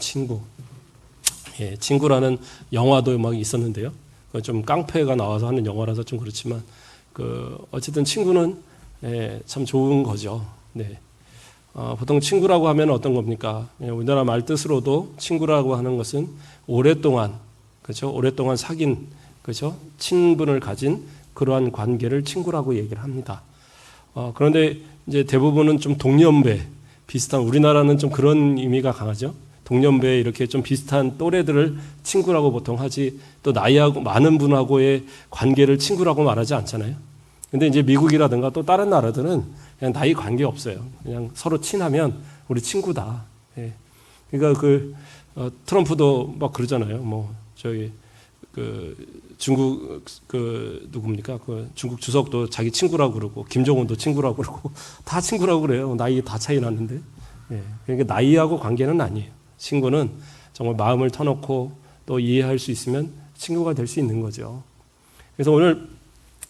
친구. 예, 친구라는 영화도 막 있었는데요. 좀 깡패가 나와서 하는 영화라서 좀 그렇지만 어쨌든 친구는 참 좋은 거죠. 네. 보통 친구라고 하면 어떤 겁니까? 우리나라 말 뜻으로도 친구라고 하는 것은 오랫동안, 그렇죠? 오랫동안 사귄, 그렇죠? 친분을 가진 그러한 관계를 친구라고 얘기를 합니다. 그런데 이제 대부분은 좀 동년배 비슷한, 우리나라는 좀 그런 의미가 강하죠. 동년배 이렇게 좀 비슷한 또래들을 친구라고 보통 하지, 또 나이하고 많은 분하고의 관계를 친구라고 말하지 않잖아요. 근데 이제 미국이라든가 또 다른 나라들은 그냥 나이 관계 없어요. 그냥 서로 친하면 우리 친구다. 예. 그러니까 트럼프도 막 그러잖아요. 뭐 중국 누굽니까? 중국 주석도 자기 친구라고 그러고 김정은도 친구라고 그러고 다 친구라고 그래요. 나이 다 차이 나는데. 예. 그러니까 나이하고 관계는 아니에요. 친구는 정말 마음을 터놓고 또 이해할 수 있으면 친구가 될 수 있는 거죠. 그래서 오늘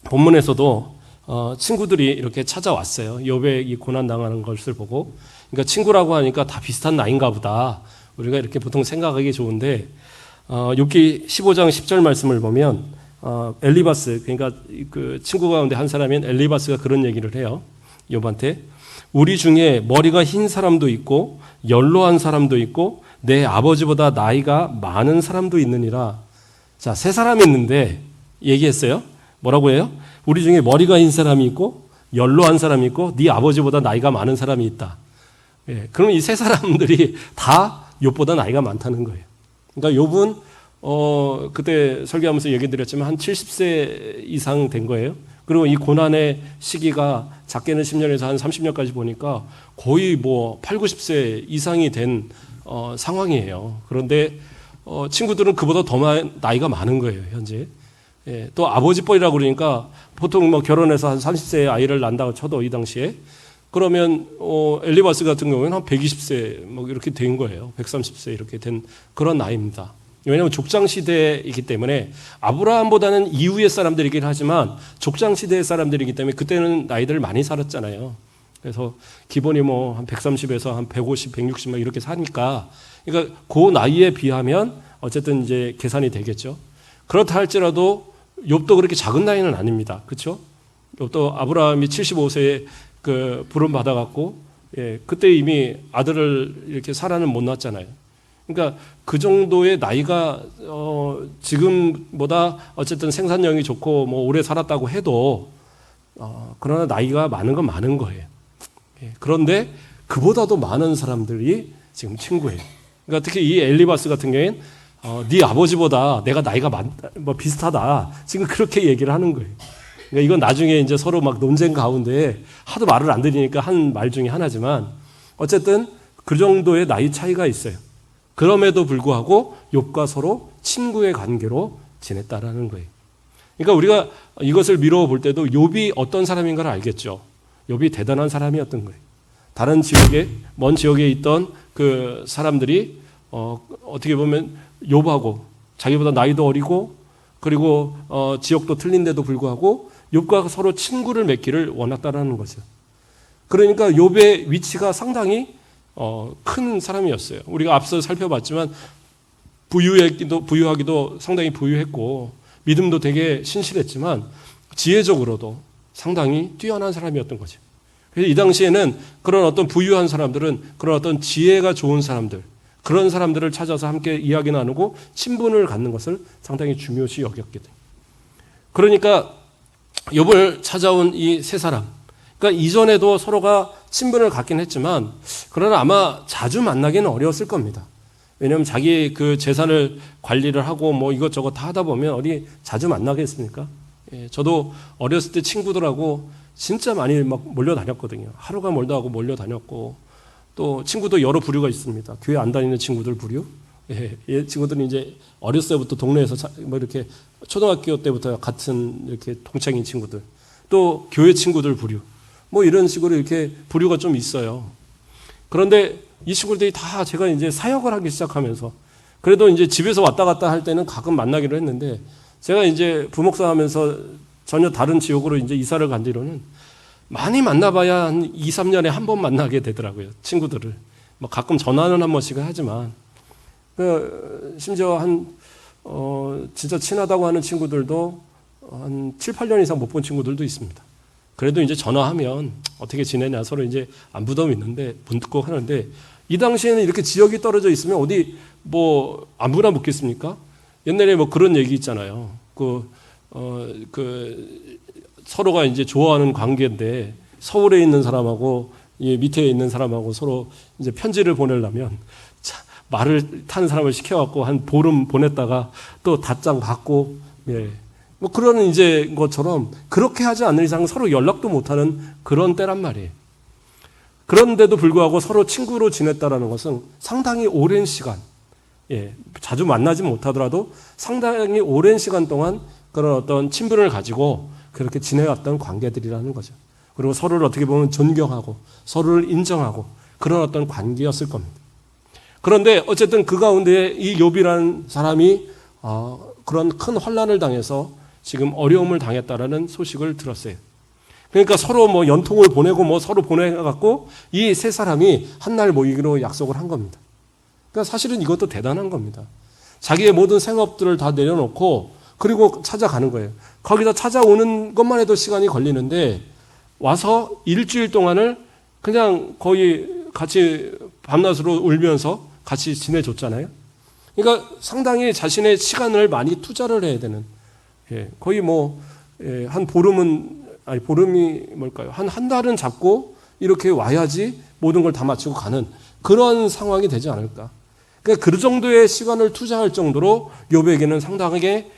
본문에서도 친구들이 이렇게 찾아왔어요. 욥의 이 고난 당하는 것을 보고, 그러니까 친구라고 하니까 다 비슷한 나이인가 보다. 우리가 이렇게 보통 생각하기 좋은데, 욥기 15장 10절 말씀을 보면 엘리바스, 그러니까 그 친구 가운데 한 사람인 엘리바스가 그런 얘기를 해요. 욥한테 우리 중에 머리가 흰 사람도 있고 연로한 사람도 있고 내 아버지보다 나이가 많은 사람도 있느니라. 자, 세 사람이 있는데 얘기했어요. 뭐라고 해요? 우리 중에 머리가 흰 사람이 있고 연로한 사람이 있고 네 아버지보다 나이가 많은 사람이 있다. 예, 그럼 이 세 사람들이 다 욥보다 나이가 많다는 거예요. 그러니까 욥은 그때 설교하면서 얘기 드렸지만 한 70세 이상 된 거예요. 그리고 이 고난의 시기가 작게는 10년에서 한 30년까지 보니까 거의 뭐 8, 90세 이상이 된 상황이에요. 그런데 친구들은 그보다 더 나이가 많은 거예요, 현재. 예, 또 아버지뻘이라고 그러니까 보통 뭐 결혼해서 한 30세에 아이를 낳는다고 쳐도 이 당시에 그러면 엘리바스 같은 경우에는 한 120세 뭐 이렇게 된 거예요. 130세 이렇게 된 그런 나이입니다. 왜냐하면 족장 시대이기 때문에 아브라함보다는 이후의 사람들이긴 하지만 족장 시대의 사람들이기 때문에 그때는 나이들을 많이 살았잖아요. 그래서 기본이 뭐 한 130에서 한 150, 160 막 이렇게 사니까, 그러니까 그 나이에 비하면 어쨌든 이제 계산이 되겠죠. 그렇다 할지라도 욥도 그렇게 작은 나이는 아닙니다. 그렇죠? 욥도 아브라함이 75세에 부름 받아갖고, 예, 그때 이미 아들을 이렇게 사라는 못 낳았잖아요. 그러니까 그 정도의 나이가 지금보다 어쨌든 생산력이 좋고 뭐 오래 살았다고 해도 그러나 나이가 많은 건 많은 거예요. 예, 그런데 그보다도 많은 사람들이 지금 친구예요. 그러니까 특히 이 엘리바스 같은 경우에는 네 아버지보다 내가 나이가 뭐 비슷하다. 지금 그렇게 얘기를 하는 거예요. 그러니까 이건 나중에 이제 서로 막 논쟁 가운데 하도 말을 안 들으니까 한 말 중에 하나지만 어쨌든 그 정도의 나이 차이가 있어요. 그럼에도 불구하고 욥과 서로 친구의 관계로 지냈다라는 거예요. 그러니까 우리가 이것을 미루어 볼 때도 욥이 어떤 사람인가를 알겠죠. 욥이 대단한 사람이었던 거예요. 다른 지역에, 먼 지역에 있던 그 사람들이 어떻게 보면 욥하고 자기보다 나이도 어리고 그리고 지역도 틀린데도 불구하고 욥과 서로 친구를 맺기를 원했다라는 거죠. 그러니까 욥의 위치가 상당히 큰 사람이었어요. 우리가 앞서 살펴봤지만 부유하기도 상당히 부유했고 믿음도 되게 신실했지만 지혜적으로도 상당히 뛰어난 사람이었던 거죠. 그래서 이 당시에는 그런 어떤 부유한 사람들은 그런 어떤 지혜가 좋은 사람들, 그런 사람들을 찾아서 함께 이야기 나누고 친분을 갖는 것을 상당히 중요시 여겼거든요. 그러니까 욥을 찾아온 이 세 사람, 그러니까 이전에도 서로가 친분을 갖긴 했지만 그러나 아마 자주 만나기는 어려웠을 겁니다. 왜냐하면 자기 그 재산을 관리를 하고 뭐 이것저것 다 하다 보면 어디 자주 만나겠습니까? 예, 저도 어렸을 때 친구들하고 진짜 많이 막 몰려다녔거든요. 하루가 멀다 하고 몰려다녔고 또 친구도 여러 부류가 있습니다. 교회 안 다니는 친구들 부류. 예, 친구들은 이제 어렸을 때부터 동네에서 뭐 이렇게 초등학교 때부터 같은 이렇게 동창인 친구들, 또 교회 친구들 부류, 뭐 이런 식으로 이렇게 부류가 좀 있어요. 그런데 이 친구들이 다 제가 이제 사역을 하기 시작하면서 그래도 이제 집에서 왔다 갔다 할 때는 가끔 만나기로 했는데 제가 이제 부목사 하면서 전혀 다른 지역으로 이제 이사를 간 뒤로는 많이 만나봐야 한 2, 3년에 한 번 만나게 되더라고요. 친구들을. 뭐 가끔 전화는 한 번씩은 하지만 심지어 진짜 친하다고 하는 친구들도 한 7, 8년 이상 못 본 친구들도 있습니다. 그래도 이제 전화하면 어떻게 지내냐 서로 이제 안부도 있는데 묻고 하는데 이 당시에는 이렇게 지역이 떨어져 있으면 어디 뭐 안부나 묻겠습니까? 옛날에 뭐 그런 얘기 있잖아요. 서로가 이제 좋아하는 관계인데 서울에 있는 사람하고 이 밑에 있는 사람하고 서로 이제 편지를 보내려면 말을 타는 사람을 시켜갖고 한 보름 보냈다가 또 답장 받고 뭐 그런 이제 것처럼 그렇게 하지 않는 이상 서로 연락도 못하는 그런 때란 말이에요. 그런데도 불구하고 서로 친구로 지냈다라는 것은 상당히 오랜 시간, 자주 만나지 못하더라도 상당히 오랜 시간 동안 그런 어떤 친분을 가지고 그렇게 지내왔던 관계들이라는 거죠. 그리고 서로를 어떻게 보면 존경하고 서로를 인정하고 그런 어떤 관계였을 겁니다. 그런데 어쨌든 그 가운데 이 욥이라는 사람이 그런 큰 환난을 당해서 지금 어려움을 당했다라는 소식을 들었어요. 그러니까 서로 뭐 연통을 보내고 뭐 서로 보내갖고 이 세 사람이 한날 모이기로 약속을 한 겁니다. 그러니까 사실은 이것도 대단한 겁니다. 자기의 모든 생업들을 다 내려놓고 그리고 찾아가는 거예요. 거기다 찾아오는 것만 해도 시간이 걸리는데 와서 일주일 동안을 그냥 거의 같이 밤낮으로 울면서 같이 지내줬잖아요. 그러니까 상당히 자신의 시간을 많이 투자를 해야 되는, 거의 한 보름이 뭘까요? 한 달은 잡고 이렇게 와야지 모든 걸 다 마치고 가는 그런 상황이 되지 않을까. 그러니까 그 정도의 시간을 투자할 정도로 욥에게는 상당하게